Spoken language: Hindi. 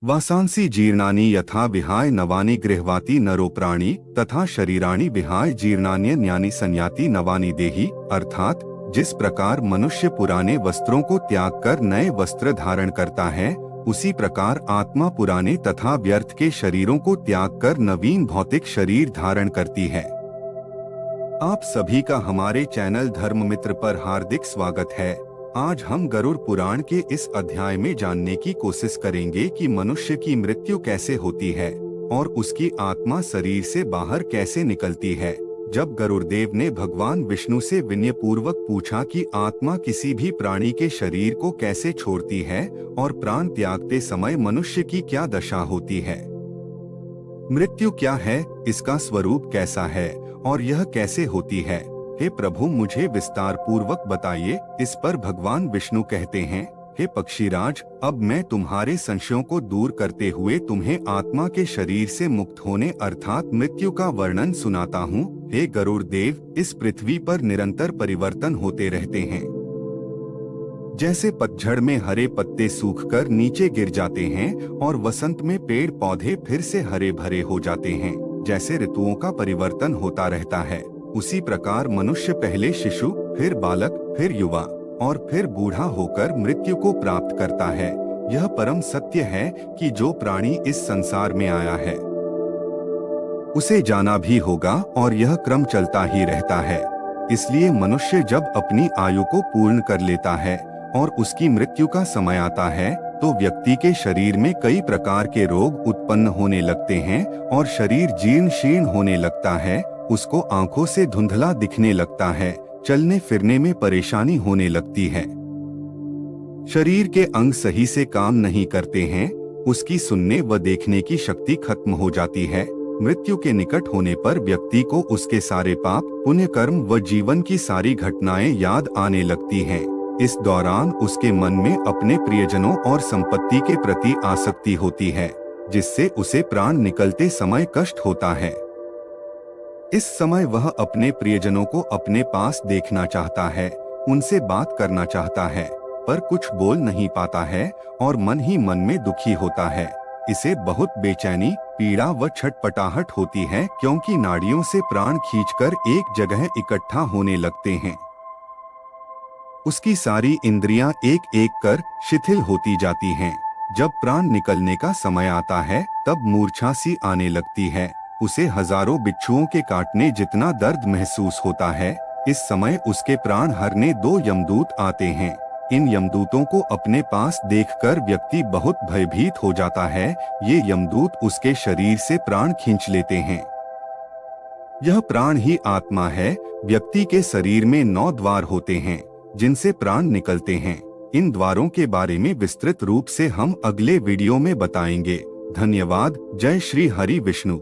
वासांसी जीर्णानि यथा विहाय नवानि गृह्वाति नरो प्राणी तथा शरीराणि विहाय जीर्णान्यन्यानि संयाति नवानि देहि। अर्थात जिस प्रकार मनुष्य पुराने वस्त्रों को त्याग कर नए वस्त्र धारण करता है, उसी प्रकार आत्मा पुराने तथा व्यर्थ के शरीरों को त्याग कर नवीन भौतिक शरीर धारण करती है। आप सभी का हमारे चैनल धर्म मित्र पर हार्दिक स्वागत है। आज हम गरुड़ पुराण के इस अध्याय में जानने की कोशिश करेंगे कि मनुष्य की मृत्यु कैसे होती है और उसकी आत्मा शरीर से बाहर कैसे निकलती है। जब गरुड़देव ने भगवान विष्णु से विनयपूर्वक पूछा कि आत्मा किसी भी प्राणी के शरीर को कैसे छोड़ती है और प्राण त्यागते समय मनुष्य की क्या दशा होती है, मृत्यु क्या है, इसका स्वरूप कैसा है और यह कैसे होती है, हे प्रभु मुझे विस्तार पूर्वक बताइए। इस पर भगवान विष्णु कहते हैं, हे पक्षीराज, अब मैं तुम्हारे संशयों को दूर करते हुए तुम्हें आत्मा के शरीर से मुक्त होने अर्थात मृत्यु का वर्णन सुनाता हूँ। हे गरुड़ देव, इस पृथ्वी पर निरंतर परिवर्तन होते रहते हैं। जैसे पतझड़ में हरे पत्ते सूखकर नीचे गिर जाते हैं और वसंत में पेड़ पौधे फिर से हरे भरे हो जाते हैं, जैसे ऋतुओं का परिवर्तन होता रहता है, उसी प्रकार मनुष्य पहले शिशु, फिर बालक, फिर युवा और फिर बूढ़ा होकर मृत्यु को प्राप्त करता है। यह परम सत्य है कि जो प्राणी इस संसार में आया है उसे जाना भी होगा और यह क्रम चलता ही रहता है। इसलिए मनुष्य जब अपनी आयु को पूर्ण कर लेता है और उसकी मृत्यु का समय आता है तो व्यक्ति के शरीर में कई प्रकार के रोग उत्पन्न होने लगते हैं और शरीर जीर्ण शीर्ण होने लगता है। उसको आंखों से धुंधला दिखने लगता है, चलने फिरने में परेशानी होने लगती है, शरीर के अंग सही से काम नहीं करते हैं, उसकी सुनने व देखने की शक्ति खत्म हो जाती है। मृत्यु के निकट होने पर व्यक्ति को उसके सारे पाप, पुण्य कर्म व जीवन की सारी घटनाएं याद आने लगती हैं। इस दौरान उसके मन में अपने प्रियजनों और संपत्ति के प्रति आसक्ति होती है, जिससे उसे प्राण निकलते समय कष्ट होता है। इस समय वह अपने प्रियजनों को अपने पास देखना चाहता है, उनसे बात करना चाहता है, पर कुछ बोल नहीं पाता है और मन ही मन में दुखी होता है। इसे बहुत बेचैनी, पीड़ा व छटपटाहट होती है, क्योंकि नाड़ियों से प्राण खींचकर एक जगह इकट्ठा होने लगते हैं। उसकी सारी इंद्रियां एक एक कर शिथिल होती जाती हैं। जब प्राण निकलने का समय आता है तब मूर्छा सी आने लगती है। उसे हजारों बिच्छुओं के काटने जितना दर्द महसूस होता है। इस समय उसके प्राण हरने 2 यमदूत आते हैं। इन यमदूतों को अपने पास देखकर व्यक्ति बहुत भयभीत हो जाता है। ये यमदूत उसके शरीर से प्राण खींच लेते हैं। यह प्राण ही आत्मा है। व्यक्ति के शरीर में 9 द्वार होते हैं जिनसे प्राण निकलते हैं। इन द्वारों के बारे में विस्तृत रूप से हम अगले वीडियो में बताएंगे। धन्यवाद। जय श्री हरि विष्णु।